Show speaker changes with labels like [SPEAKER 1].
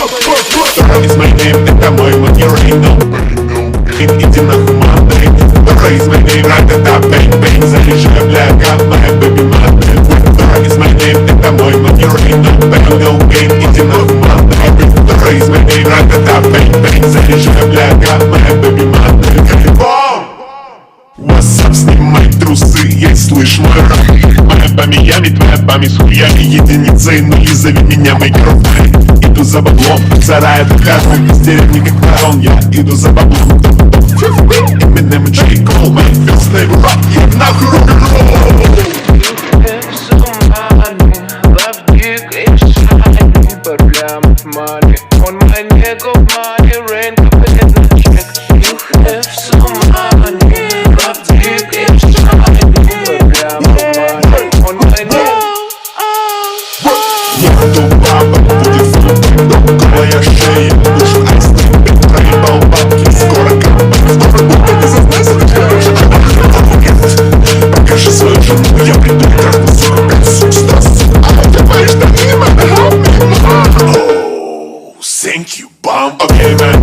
[SPEAKER 1] Is my name, это мой money rain, no. Иди нахуй, мандай. Dora is my name, ра-та-та, бэнг-бэнг. Заряжаю, бля, как моя baby mother. Dora is my name, это мой money rain, no. Bang, no game, иди нахуй, мандай. Dora is my name, ра-та-та, бэнг-бэнг. Заряжаю, бля, как моя baby mother. Калибом! WhatsApp, снимай трусы, ей слышь мой рэп. Моя по Миями, твоя память с хуями. Единицы и нули, зови меня мой girlfriend. Иду за баблом, сарая доказан. Из деревни как барон, я иду за баблом. Eminem и J. Cole, my first name rock, я нахуй рок-н-ролл.
[SPEAKER 2] Money on my neck of money, rain капает на чек. You have some money, love dick and shiny. Проблема money on my neck.
[SPEAKER 1] Нету бабок, будет фунт, голая шея, нужен айстик, проебал бабки, скоро камбэк, скоро будто не зазнайся, покажи свою жену, я приду и трахну 45 сук, 100 сук, а ты боишься, не надо, help me, mom. Thank you, bomb. Okay, man.